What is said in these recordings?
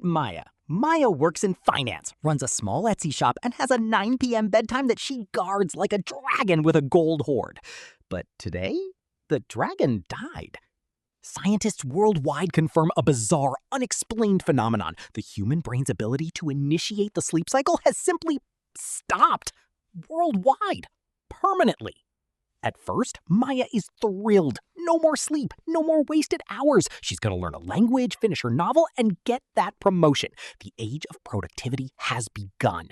Meet Maya. Maya works in finance, runs a small Etsy shop, and has a 9 p.m. bedtime that she guards like a dragon with a gold hoard. But today, the dragon died. Scientists worldwide confirm a bizarre, unexplained phenomenon. The human brain's ability to initiate the sleep cycle has simply stopped worldwide, permanently. At first, Maya is thrilled. No more sleep, no more wasted hours. She's going to learn a language, finish her novel, and get that promotion. The age of productivity has begun.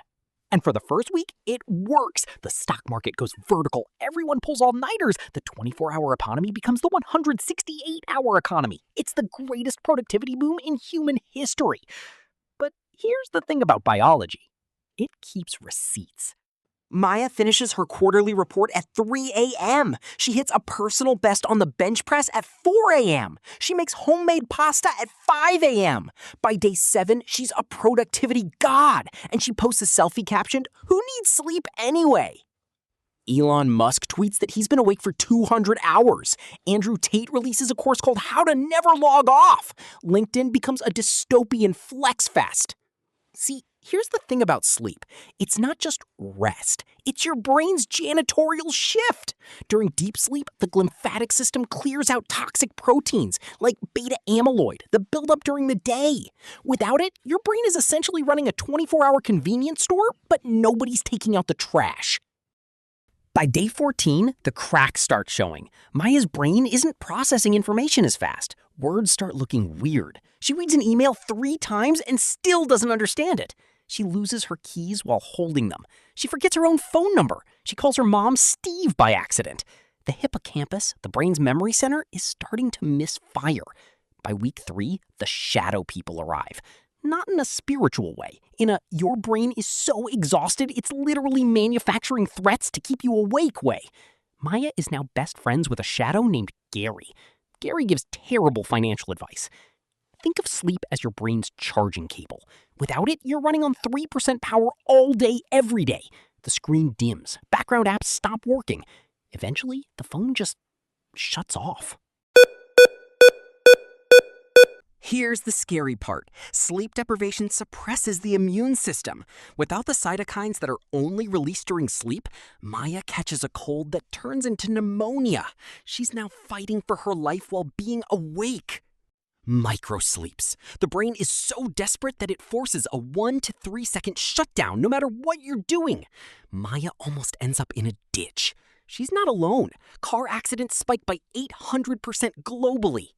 And for the first week, it works. The stock market goes vertical. Everyone pulls all-nighters. The 24-hour economy becomes the 168-hour economy. It's the greatest productivity boom in human history. But here's the thing about biology. It keeps receipts. Maya finishes her quarterly report at 3 a.m. She hits a personal best on the bench press at 4 a.m. She makes homemade pasta at 5 a.m. By day 7, she's a productivity god, and she posts a selfie captioned, "Who needs sleep anyway?" Elon Musk tweets that he's been awake for 200 hours. Andrew Tate releases a course called How to Never Log Off. LinkedIn becomes a dystopian flex fest. See, here's the thing about sleep. It's not just rest. It's your brain's janitorial shift. During deep sleep, the glymphatic system clears out toxic proteins like beta-amyloid that build up during the day. Without it, your brain is essentially running a 24-hour convenience store, but nobody's taking out the trash. By day 14, the cracks start showing. Maya's brain isn't processing information as fast. Words start looking weird. She reads an email 3 times and still doesn't understand it. She loses her keys while holding them. She forgets her own phone number. She calls her mom Steve by accident. The hippocampus, the brain's memory center, is starting to misfire. By week 3, the shadow people arrive. Not in a spiritual way. In a your brain is so exhausted it's literally manufacturing threats to keep you awake way. Maya is now best friends with a shadow named Gary. Gary gives terrible financial advice. Think of sleep as your brain's charging cable. Without it, you're running on 3% power all day, every day. The screen dims. Background apps stop working. Eventually, the phone just shuts off. Here's the scary part. Sleep deprivation suppresses the immune system. Without the cytokines that are only released during sleep, Maya catches a cold that turns into pneumonia. She's now fighting for her life while being awake. Microsleeps. The brain is so desperate that it forces a 1 to 3 second shutdown no matter what you're doing. Maya almost ends up in a ditch. She's not alone. Car accidents spike by 800% globally.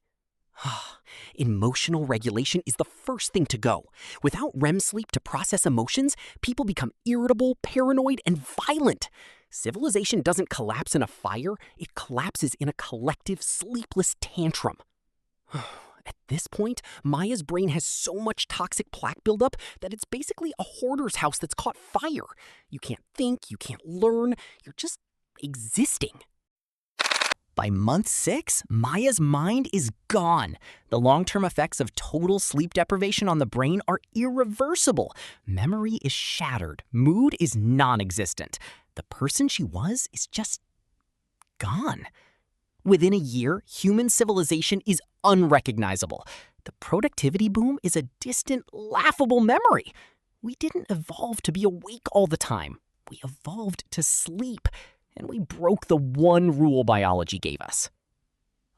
Emotional regulation is the first thing to go. Without REM sleep to process emotions, people become irritable, paranoid, and violent. Civilization doesn't collapse in a fire, it collapses in a collective sleepless tantrum. At this point, Maya's brain has so much toxic plaque buildup that it's basically a hoarder's house that's caught fire. You can't think, you can't learn, you're just existing. By month 6, Maya's mind is gone. The long-term effects of total sleep deprivation on the brain are irreversible. Memory is shattered. Mood is non-existent. The person she was is just gone. Within a year, human civilization is unrecognizable. The productivity boom is a distant, laughable memory. We didn't evolve to be awake all the time. We evolved to sleep. And we broke the one rule biology gave us.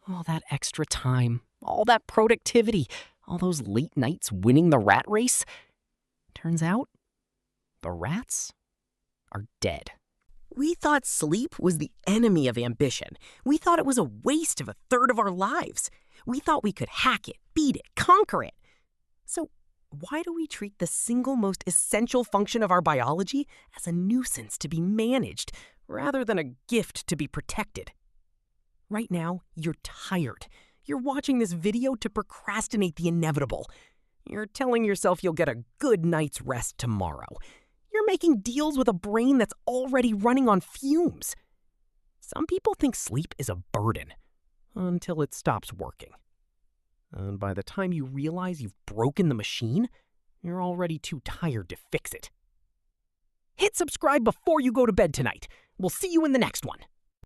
All that extra time, all that productivity, all those late nights winning the rat race. Turns out, the rats are dead. We thought sleep was the enemy of ambition. We thought it was a waste of a third of our lives. We thought we could hack it, beat it, conquer it. So why do we treat the single most essential function of our biology as a nuisance to be managed, rather than a gift to be protected? Right now, you're tired. You're watching this video to procrastinate the inevitable. You're telling yourself you'll get a good night's rest tomorrow. You're making deals with a brain that's already running on fumes. Some people think sleep is a burden until it stops working. And by the time you realize you've broken the machine, you're already too tired to fix it. Hit subscribe before you go to bed tonight. We'll see you in the next one.